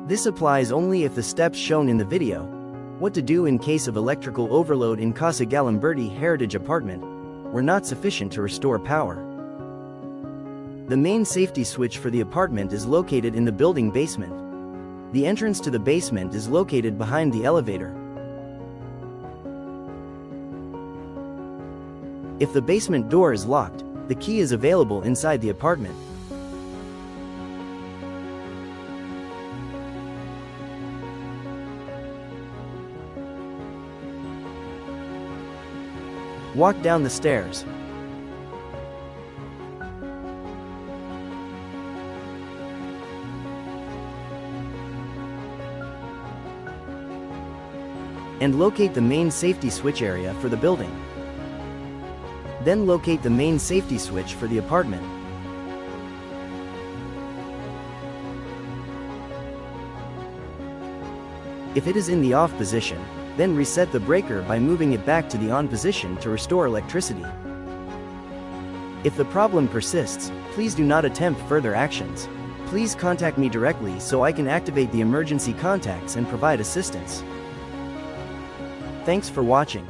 This applies only if the steps shown in the video, what to do in case of electrical overload in Casa Galimberti Heritage Apartment, were not sufficient to restore power. The main safety switch for the apartment is located in the building basement. The entrance to the basement is located behind the elevator. If the basement door is locked, the key is available inside the apartment. Walk down the stairs. And locate the main safety switch area for the building. Then locate the main safety switch for the apartment. If it is in the off position, then reset the breaker by moving it back to the on position to restore electricity. If the problem persists, please do not attempt further actions. Please contact me directly so I can activate the emergency contacts and provide assistance. Thanks for watching.